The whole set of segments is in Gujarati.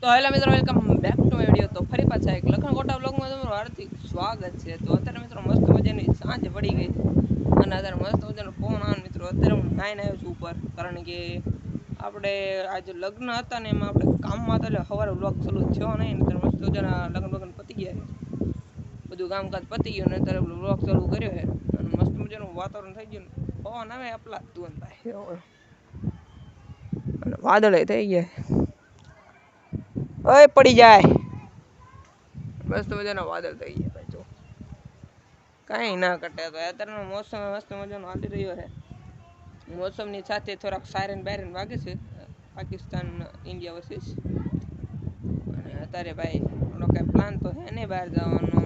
તો હેલો મિત્રો, welcome back to my video. તો ફરી પાછા એક લખણકોટા બ્લોગમાં તમારું હાર્દિક સ્વાગત છે. તો અત્યારે મિત્રો મસ્ત મજાની સાંજ પડી ગઈ અને અત્યારે મસ્ત મજાનો ફોન આવે મિત્રો. અત્યારે હું નાઈને આવ્યો છું ઉપર, કારણ કે આપણે આજે લગ્ન હતા ને એમાં આપણે કામમાં હતા, એટલે સવારે બ્લોગ ચાલુ થયો નહીં. અત્યારે મસ્ત મજાના લગ્ન પતી ગયા, બધું કામકાજ પતી ગયું ને અત્યારે બ્લોગ ચાલુ કર્યો છે અને મસ્ત મજાનું વાતાવરણ થઈ ગયું. પવન આવે આપલા તું ભાઈ અને વાદળે થઈ ગયા, ઓય પડી જાય. મસ્ત મજાના વાદળ થઈ ગયા ભાઈ, જો કાંઈ ના ઘટે. તો અત્યારનો મોસમ મસ્ત મજાનો હાલી રહ્યો છે. મોસમની સાથે થોડાક સાયરન બાયરન વાગે છે, પાકિસ્તાન ઇન્ડિયા વર્સિસ. અને અત્યારે ભાઈ આપણો કાંઈ પ્લાન તો છે નહીં બહાર જવાનો.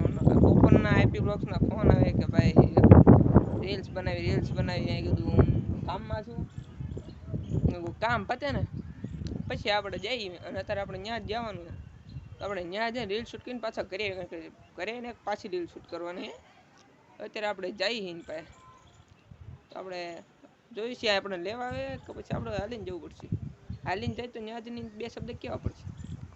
બપોરના આઈપી બ્લોગ્સના ફોન આવે કે ભાઈ રીલ્સ બનાવી. અહીં કીધું હું કામમાં છું, કામ પતે ને પછી આપણે જઈએ. અને અત્યારે આપણે ત્યાં જ જવાનું છે, તો આપણે ત્યાં જઈને રીલ શૂટ કરીને પાછા ઘરે ને પાછી રીલ શૂટ કરવાની. અત્યારે આપણે જઈએ એની પાસે, તો આપણે જોઈ છીએ આપણે લેવા આવે કે પછી આપણે હાલીને જવું પડશે. હાલીને જાય તો ત્યાં જઈને બે શબ્દ કેવા પડશે.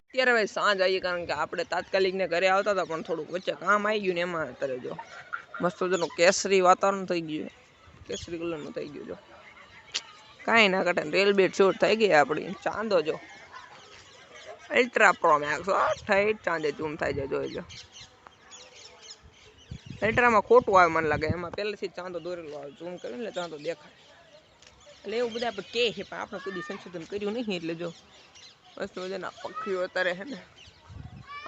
અત્યારે ભાઈ સાંજ આવીએ, કારણ કે આપણે તાત્કાલિક ને ઘરે આવતા હતા, પણ થોડુંક વચ્ચે કામ આવી ગયું ને એમાં અત્યારે જો મસ્ત મજાનું કેસરી વાતાવરણ થઈ ગયું, કેસરી કલરનું થઈ ગયું. જો કાંઈ ના ઘટે. રેલ બેટ શૂટ થઈ ગઈ આપણી. ચાંદો જો અલ્ટ્રા પ્રો મેક્સ ઠાઈ ચાંદે ઝૂમ થાય છે, જોઈ લો. અલ્ટ્રામાં ખોટું આવે મને લાગે, એમાં પહેલેથી ચાંદો દોરેલો આવે. ઝૂમ કરીને એટલે ચાંદો દેખાય. એટલે એવું બધા આપણે કહે છે, પણ આપણે કોઈ સંશોધન કર્યું નહીં. એટલે જો મસ્ત મજાના પક્ષીઓ અત્યારે છે ને,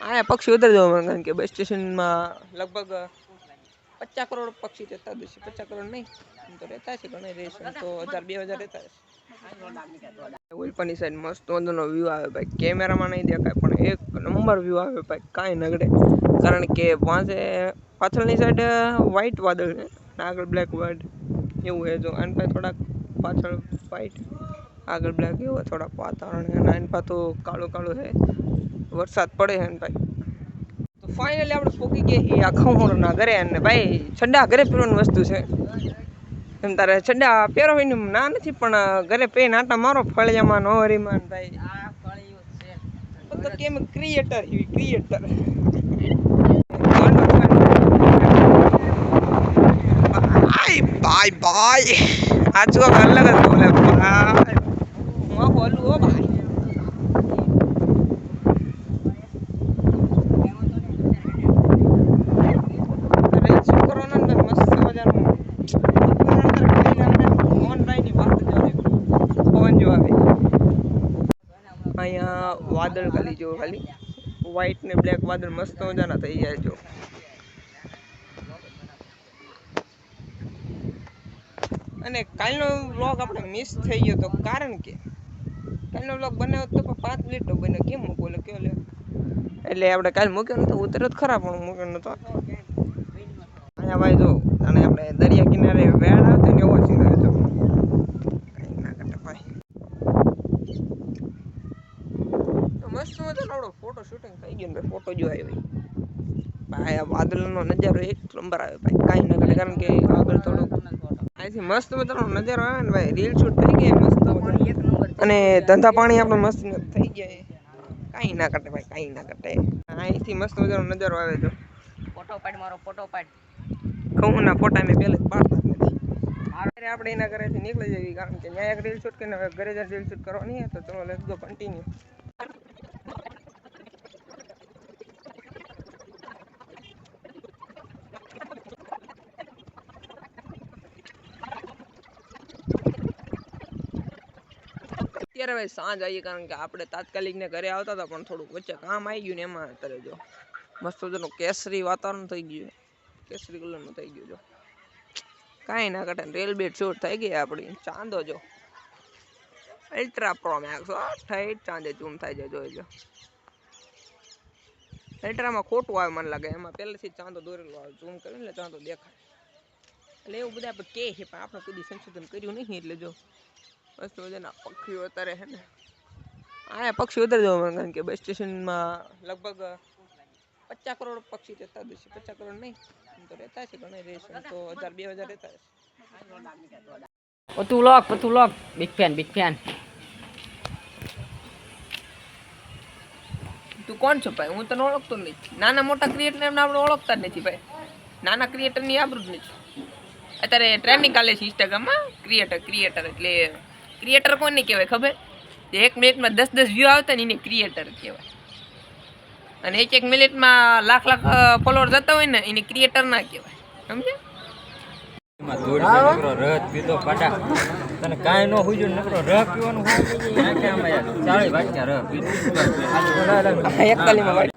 અહીંયા પક્ષી વધારે જોવા મળે, કારણ કે બસ સ્ટેશનમાં લગભગ 50 કરોડ પક્ષી રહેતા હશે. 50 કરોડ નહીં તો રહેતા છે, ઘણા રહેશે તો 1000-2000 રહેતા હશે. ઉપરની સાઈડ મસ્ત મજાનો વ્યૂ આવે ભાઈ, કેમેરામાં નહીં દેખાય પણ એક નંબર વ્યૂ આવે ભાઈ, કાંઈ નગડે. કારણ કે પાસે પાછળની સાઈડ વ્હાઈટ વાદળ છે, આગળ બ્લેક વ્હાઈટ એવું છે. જો આની પાસે થોડાક પાછળ વ્હાઈટ, આગળ બ્લેક એવું થોડાક વાતાવરણ છે. આની પાસે તો કાળું કાળું છે, વરસાદ પડે છે ને ભાઈ. તો ફાઇનલી આપણે પોકી ગયા આ ખમોરના ઘરે. અને ભાઈ છડા ઘરે પહેરવાની વસ્તુ છે, એમ તારે છડા પહેરવાની ના નથી, પણ ઘરે પહેરીને આટા મારો ફળિયામાં નોહરીમાં ભાઈ. તો કેમ ક્રિએટર ભાઈ આ જો અલગ જ બોલે ભાઈ. હું બોલું હો ભાઈ. અહીંયા વાદળ ખાલી જો, ખાલી વ્હાઈટ ને બ્લેક વાદળ મસ્ત મજાના થઈ જાય. જો અને કાલનો વ્લોગ આપણે મિસ થઈ ગયો તો, કારણ કે કાલનો વ્લોગ બનાવ્યો તો 5 મિનિટનો બન્યો. કેમ મૂકો લે કયો લે, એટલે આપણે કાલ મૂક્યો નતો. ઉતર્યો જ ખરા પણ મૂક્યો નતો. અહીંયા ભાઈ જો, અને આપણે દરિયા કિનારે વેળ આવતો ને એવો સીન આવે. જો કંઈ ના કરતા ભાઈ. તો મસ્ત મજાનો આપણો ફોટો શૂટિંગ થઈ ગયો ને ભાઈ. ફોટો જો આવી ભાઈ, આ વાદળનો નજારો એક નંબર આવે ભાઈ, કાંઈ ના કરે. કારણ કે આગળ થોડુંક અહીંથી મસ્ત મજાનો નજારો આવે ને ભાઈ. રીલ શૂટ થઈ ગઈ મસ્ત, અને ધંધા પાણી આપણે મસ્ત થઈ ગયા. કાંઈ ના કટે ભાઈ, કાંઈ ના કટે. અહીંથી મસ્ત મજાનો નજારો આવે. જો ફોટો પાડ, મારો ફોટો પાડ. ઘઉંના ફોટા મેં પહેલે જ પાડતા જ નથી. આપણે એના ઘરેથી નીકળી જઈએ, કારણ કે ત્યાં એક રીલ શૂટ કરીને ઘરે જ રીલ શૂટ કરવાની છે. તો ચલો લેટ્સ ગો કન્ટિન્યુ. અત્યારે ભાઈ સાંજ આવીએ, કારણ કે આપણે તાત્કાલિક ને ઘરે આવતા હતા, પણ થોડુંક વચ્ચે કામ આવી ગયું ને એમાં અત્યારે જો મસ્ત મજાનું કેસરી વાતાવરણ થઈ ગયું, કેસરી કલરનું થઈ ગયું. જો કાંઈ ના ઘટે. રેલ બેટ શૂટ થઈ ગઈ આપણી. ચાંદો જો અલ્ટ્રા પ્રો મેક્સ ઠાઈ ચાંદે ઝૂમ થાય છે, જોઈ લો. અલ્ટ્રામાં ખોટું આવે મને લાગે, એમાં પહેલેથી ચાંદો દોરેલો આવે. ઝૂમ કરીને એટલે ચાંદો દેખાય. એટલે એવું બધા આપણે કહે છે, પણ આપણે કોઈ સંશોધન કર્યું નહીં. એટલે જો મસ્ત મજાના પક્ષીઓ અત્યારે છે ને, અહીંયા પક્ષી વધારે જોવા મળે, કારણ કે બસ સ્ટેશનમાં લગભગ 50 કરોડ પક્ષી રહેતા હશે. 50 કરોડ નહીં તો રહેતા છે, ઘણા રહેશે તો 1000-2000 રહેતા હશે. પતું લોક બિગ ફેન તું કોણ છો ભાઈ? હું તને ઓળખતો જ નથી. નાના મોટા ક્રિએટર આપણે ઓળખતા જ નથી ભાઈ. નાના ક્રિએટરની આબરૂ જ નથી. અત્યારે ટ્રેન્ડિંગ ચાલે છે ઇન્સ્ટાગ્રામમાં ક્રિએટર એટલે ક્રિએટર કોને કહેવાય ખબર? જે 1 મિનિટમાં 10 વ્યૂ આવતા ને એને ક્રિએટર કહેવાય. અને 1 મિનિટમાં લાખ ફોલોવર જતા હોય ને એને ક્રિએટર ના કહેવાય. સમજ્યા? રહ પીધો પાટા તને કાંઈ ન હોય નકરો રહ પીવાનું ચાલે વાટક્યા રહ પીધું 41 માં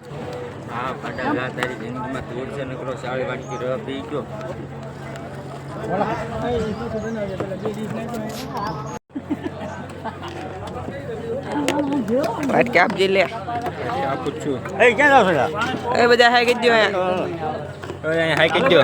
હા પાટા જા તારી જિંદગીમાં તોડ છે નકરો 40 વાટકી રહ પી ગયો. વાટ કે આપજે લે. આપું છું. એ ક્યાં જાવ છો? એ બધા હાઈ કરી દો અહીંયા. હાઈ કરી દો.